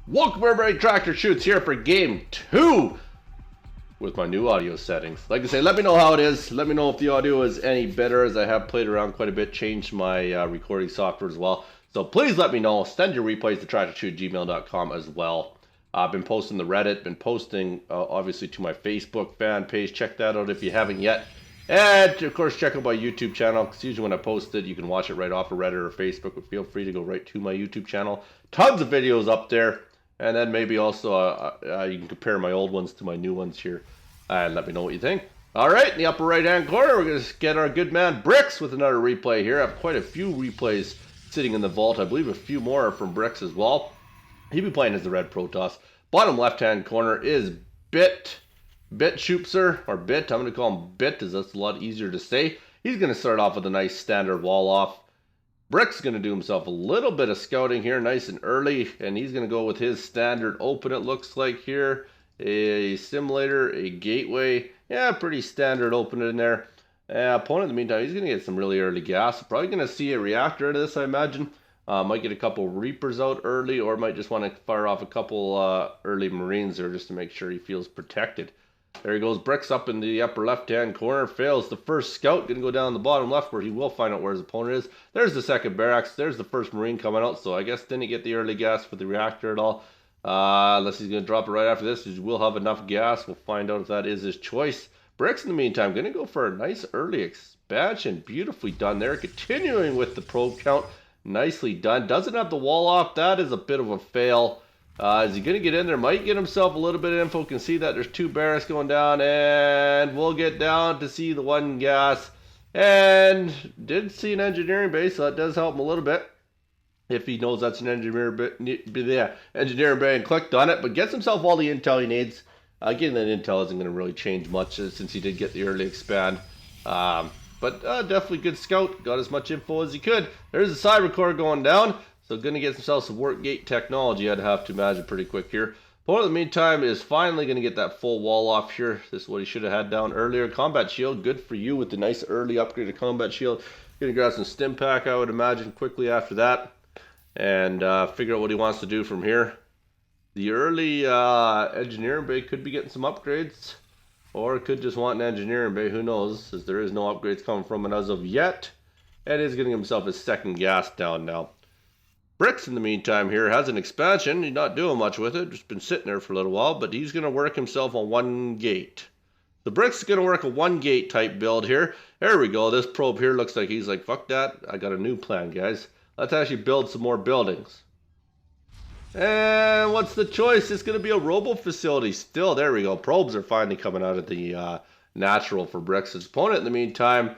Welcome everybody, Tractor Chutes here for game 2 with my new audio settings. Like I say, let me know how it is. Let me know if the audio is any better, as I have played around quite a bit, changed my recording software as well. So please let me know. Send your replays to tractorchute@gmail.com as well. I've been posting the Reddit, been posting obviously to my Facebook fan page. Check that out if you haven't yet. And of course, check out my YouTube channel, because usually when I post it, you can watch it right off of Reddit or Facebook, but feel free to go right to my YouTube channel. Tons of videos up there. And then maybe also you can compare my old ones to my new ones here and let me know what you think. All right, in the upper right-hand corner, we're going to get our good man BrickS with another replay here. I have quite a few replays sitting in the vault. I believe a few more are from BrickS as well. He'll be playing as the Red Protoss. Bottom left-hand corner is BitSchupser, or Bit. I'm going to call him Bit, because that's a lot easier to say. He's going to start off with a nice standard wall-off. BrickS going to do himself a little bit of scouting here, nice and early, and he's going to go with his standard open, it looks like here. A simulator, a gateway, yeah, pretty standard open in there. Opponent, in the meantime, he's going to get some really early gas. Probably going to see a reactor out of this, I imagine. Might get a couple Reapers out early, or might just want to fire off a couple early Marines there just to make sure he feels protected. There he goes, BrickS up in the upper left-hand corner, fails the first scout, going to go down the bottom left where he will find out where his opponent is. There's the second barracks, there's the first Marine coming out, so I guess didn't get the early gas for the reactor at all. Unless he's going to drop it right after this, he will have enough gas. We'll find out if that is his choice. BrickS, in the meantime, going to go for a nice early expansion. Beautifully done there, continuing with the probe count. Nicely done. Doesn't have the wall off, that is a bit of a fail. Is he going to get in there? Might get himself a little bit of info. Can see that there's two barracks going down, and we'll get down to see the one gas. And did see an engineering base, so that does help him a little bit. If he knows that's an engineering bay and clicked on it, but gets himself all the intel he needs. Getting that intel isn't going to really change much since he did get the early expand. But definitely good scout. Got as much info as he could. There's a cyber core going down. So going to get himself some work gate technology, I'd have to imagine, pretty quick here. Opponent, in the meantime, is finally going to get that full wall off here. This is what he should have had down earlier. Combat shield, good for you with the nice early upgrade of combat shield. Going to grab some stim pack, I would imagine, quickly after that. And figure out what he wants to do from here. The early engineering bay could be getting some upgrades. Or it could just want an engineering bay, who knows, as there is no upgrades coming from it as of yet. And is getting himself his second gas down now. BrickS, in the meantime, here has an expansion. He's not doing much with it. Just been sitting there for a little while, but he's going to work himself on one gate. The BrickS is going to work a one gate type build here. There we go. This probe here looks like he's like, fuck that. I got a new plan, guys. Let's actually build some more buildings. And what's the choice? It's going to be a robo facility still. There we go. Probes are finally coming out of the natural for BrickS' opponent. In the meantime,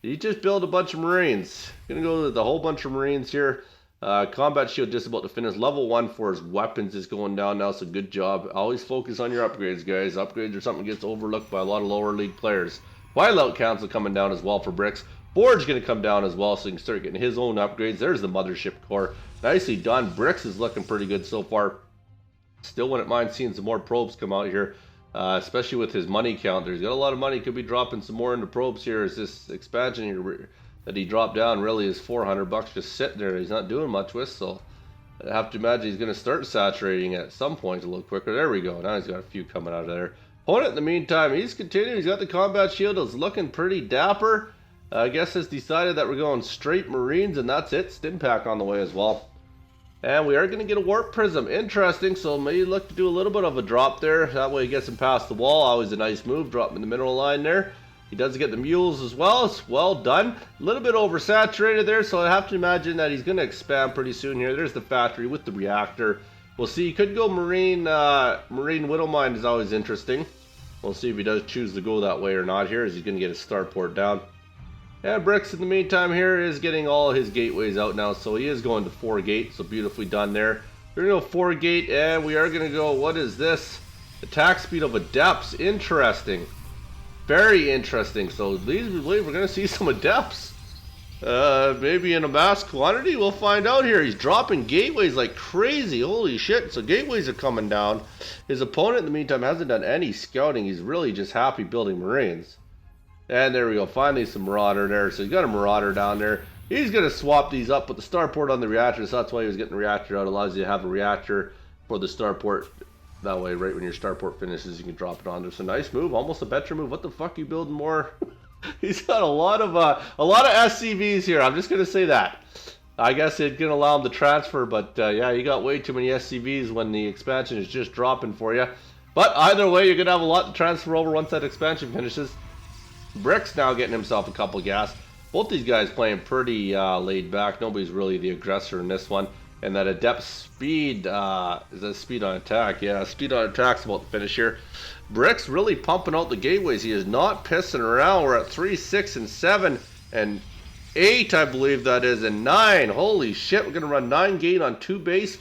he just built a bunch of Marines. Going to go with the whole bunch of Marines here. Combat shield just about to finish. Level 1 for his weapons is going down now, so good job. Always focus on your upgrades, guys. Upgrades are something that gets overlooked by a lot of lower league players. Whiteout Council coming down as well for BrickS. Forge going to come down as well, so he can start getting his own upgrades. There's the mothership core. Nicely done. BrickS is looking pretty good so far. Still wouldn't mind seeing some more probes come out here, especially with his money count. He's got a lot of money. Could be dropping some more into probes here as this expansion here that he dropped down really is $400 just sitting there. He's not doing much with, so I have to imagine he's going to start saturating at some point a little quicker. There we go. Now he's got a few coming out of there. Opponent, in the meantime, he's continuing. He's got the combat shield. It's looking pretty dapper. I guess has decided that we're going straight Marines, and that's it. Stim pack on the way as well. And we are going to get a warp prism. Interesting, so maybe look to do a little bit of a drop there. That way he gets him past the wall. Always a nice move. Drop him in the mineral line there. He does get the mules as well. It's well done. A little bit oversaturated there, so I have to imagine that he's going to expand pretty soon here. There's the factory with the reactor. We'll see. He could go Marine. Marine Widowmine is always interesting. We'll see if he does choose to go that way or not here, as he's going to get his starport down. And BrickS, in the meantime, here is getting all his gateways out now, so he is going to 4 gate, so beautifully done there. We're going to go 4 gate, and we are going to go, what is this? Attack speed of adepts. Interesting. Very interesting. So leads me believe we're going to see some adepts. Maybe in a mass quantity. We'll find out here. He's dropping gateways like crazy. Holy shit. So gateways are coming down. His opponent, in the meantime, hasn't done any scouting. He's really just happy building Marines. And there we go. Finally some Marauder there. So he's got a Marauder down there. He's going to swap these up with the starport on the reactor. So that's why he was getting the reactor out. Allows you to have a reactor for the starport. That way, right when your starport finishes, you can drop it on. There's a nice move, almost a better move. What the fuck are you building more? He's got a lot of SCVs here. I'm just gonna say that. I guess it didn't allow him to transfer, but yeah, you got way too many SCVs when the expansion is just dropping for you. But either way, you're gonna have a lot to transfer over once that expansion finishes. BrickS now getting himself a couple gas. Both these guys playing pretty laid back. Nobody's really the aggressor in this one. And that adept speed, is that speed on attack? Yeah, speed on attack's about to finish here. BrickS really pumping out the gateways. He is not pissing around. We're at 3, 6, and 7, and 8, I believe that is, and 9. Holy shit, we're going to run 9 gate on 2 base,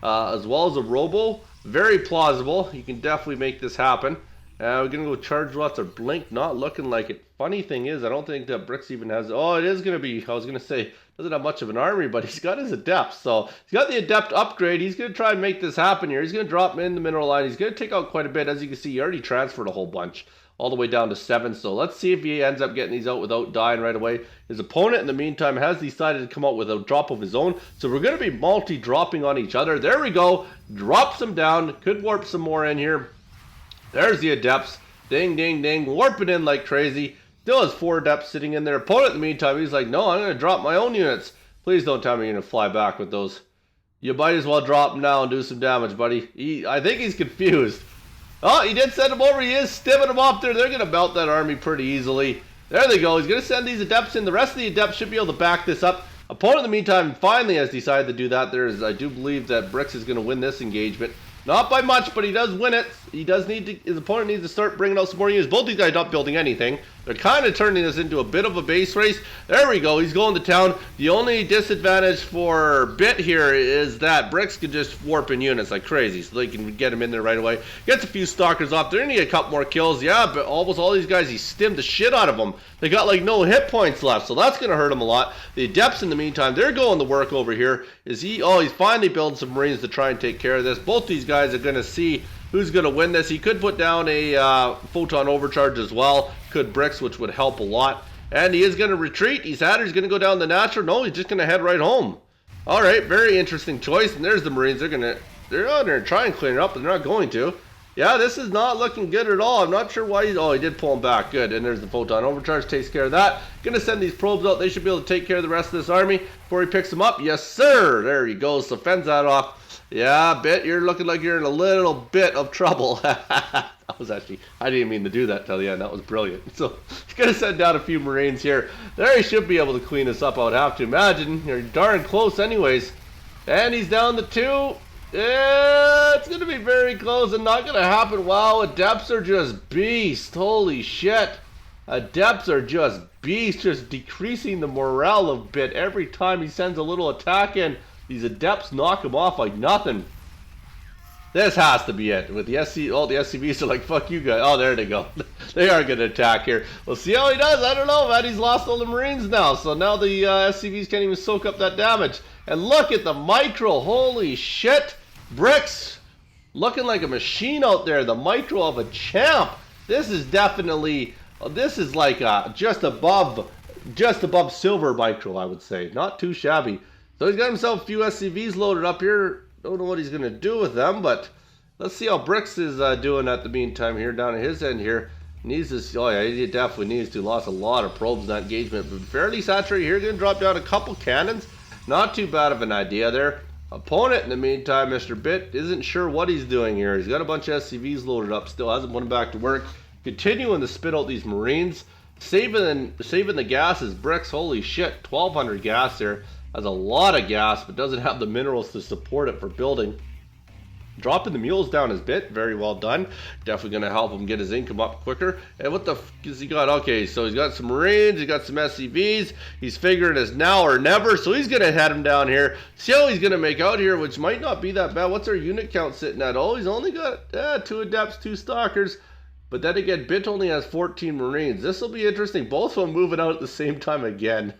as well as a robo. Very plausible. You can definitely make this happen. We're going to go charge lots of blink, not looking like it. Funny thing is, I don't think that BrickS even has... Oh, it is going to be... I was going to say, doesn't have much of an army, but he's got his adept. So he's got the adept upgrade. He's going to try and make this happen here. He's going to drop in the mineral line. He's going to take out quite a bit. As you can see, he already transferred a whole bunch, all the way down to 7. So let's see if he ends up getting these out without dying right away. His opponent, in the meantime, has decided to come out with a drop of his own. So we're going to be multi-dropping on each other. There we go. Drops them down. Could warp some more in here. There's the adepts. Ding, ding, ding. Warping in like crazy. Still has 4 adepts sitting in there. Opponent, in the meantime, he's like, no, I'm going to drop my own units. Please don't tell me you're going to fly back with those. You might as well drop them now and do some damage, buddy. I think he's confused. Oh, he did send him over. He is stimming him off there. They're going to melt that army pretty easily. There they go. He's going to send these adepts in. The rest of the adepts should be able to back this up. Opponent, in the meantime, finally has decided to do that. I do believe that BrickS is going to win this engagement. Not by much, but he does win it. He does need to, his opponent needs to start bringing out some more units. Both these guys not building anything. They're kind of turning this into a bit of a base race. There we go. He's going to town. The only disadvantage for Bit here is that BrickS can just warp in units like crazy, so they can get him in there right away. Gets a few stalkers off. They're going to get a couple more kills. Yeah, but almost all these guys, he stimmed the shit out of them. They got like no hit points left, so that's going to hurt him a lot. The adepts, in the meantime, they're going to work over here. He's finally building some marines to try and take care of this. Both these guys are going to see who's going to win this. He could put down a photon overcharge as well. Could BrickS, which would help a lot. And he is going to retreat. He's going to go down the natural. No, he's just going to head right home. All right, very interesting choice. And there's the marines. They're on there to try and clean it up, but they're not going to. Yeah, this is not looking good at all. I'm not sure why he's... Oh, he did pull him back. Good. And there's the photon overcharge. Takes care of that. Going to send these probes out. They should be able to take care of the rest of this army before he picks them up. Yes, sir. There he goes. So fends that off. Yeah, Bit, you're looking like you're in a little bit of trouble. That was actually... I didn't mean to do that till the end. That was brilliant. So he's going to send down a few marines here. There he should be able to clean us up. I would have to imagine. You're darn close anyways. And he's down to 2. Yeah, it's going to be very close and not going to happen. Wow, adepts are just beasts. Holy shit. Adepts are just beasts, just decreasing the morale of Bit every time he sends a little attack in. These adepts knock him off like nothing. This has to be it. With the all the SCVs are like, fuck you guys. Oh, there they go. They are going to attack here. We'll see how he does. I don't know, man. He's lost all the marines now. So now the SCVs can't even soak up that damage. And look at the micro. Holy shit. BrickS looking like a machine out there. The micro of a champ. This is definitely, this is like just above silver micro, I would say. Not too shabby. So he's got himself a few SCVs loaded up here. Don't know what he's going to do with them, but let's see how BrickS is doing at the meantime here down at his end here. Needs this. Oh yeah, he definitely needs to. Lost a lot of probes in that engagement, but fairly saturated here. Going to drop down a couple cannons. Not too bad of an idea there. Opponent, in the meantime, Mr. Bit, isn't sure what he's doing here. He's got a bunch of SCVs loaded up still. Hasn't put them back to work. Continuing to spit out these marines. Saving the gas is BrickS. Holy shit, 1,200 gas there. Has a lot of gas, but doesn't have the minerals to support it for building. Dropping the mules down his Bit. Very well done. Definitely going to help him get his income up quicker. And what the f has he got? Okay, so he's got some marines. He's got some SCVs. He's figuring it's now or never. So he's going to head him down here. See how he's going to make out here, which might not be that bad. What's our unit count sitting at? Oh, he's only got 2 adepts, 2 stalkers. But then again, Bit only has 14 marines. This will be interesting. Both of them moving out at the same time again.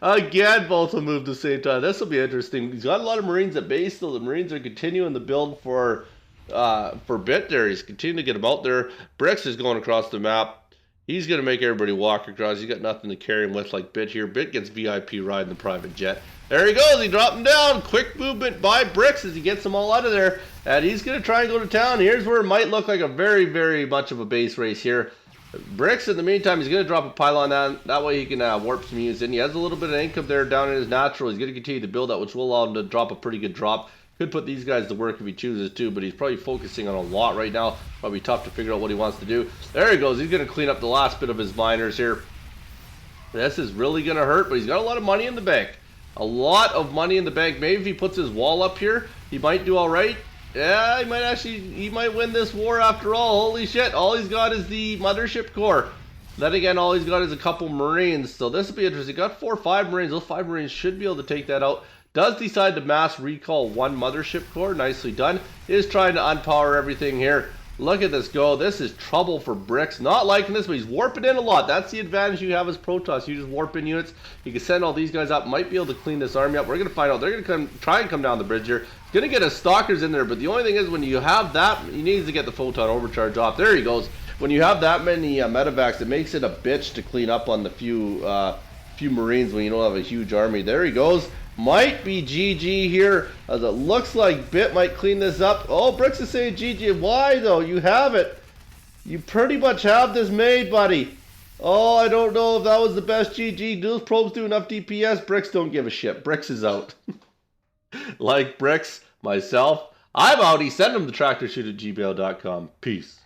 Again, both of them move at the same time. This will be interesting. He's got a lot of marines at base, so the marines are continuing the build for Bit there. He's continuing to get them out there. BrickS is going across the map. He's going to make everybody walk across. He's got nothing to carry him with like Bit here. Bit gets VIP ride in the private jet. There he goes. He dropped him down. Quick movement by BrickS as he gets them all out of there. And he's going to try and go to town. Here's where it might look like a very, very much of a base race here. BrickS, in the meantime, he's going to drop a pylon down. That way he can warp some units in. He has a little bit of income there down in his natural. He's going to continue to build that, which will allow him to drop a pretty good drop. Could put these guys to work if he chooses to, but he's probably focusing on a lot right now. Probably tough to figure out what he wants to do. There he goes. He's going to clean up the last bit of his miners here. This is really going to hurt, but he's got a lot of money in the bank. A lot of money in the bank. Maybe if he puts his wall up here, he might do all right. Yeah, he might win this war after all. Holy shit. All he's got is the mothership core. Then again, all he's got is a couple Marines. So this will be interesting. He got 4 or 5 Marines. Those 5 Marines should be able to take that out. Does decide to mass recall 1 mothership core. Nicely done. Is trying to unpower everything here. Look at this go. This is trouble for BrickS. Not liking this, but he's warping in a lot. That's the advantage you have as Protoss. You just warp in units. You can send all these guys up. Might be able to clean this army up. We're going to find out. They're going to try and come down the bridge here. He's going to get his stalkers in there, but the only thing is when you have that, he needs to get the photon overcharge off. There he goes. When you have that many medevacs, it makes it a bitch to clean up on the few Marines when you don't have a huge army. There he goes. Might be GG here, as it looks like Bit might clean this up. Oh, BrickS is saying GG. Why, though? You have it. You pretty much have this made, buddy. Oh, I don't know if that was the best GG. Do those probes do enough DPS? BrickS don't give a shit. BrickS is out. Like BrickS, myself, I'm out. Send them to tractorchute@gmail.com. Peace.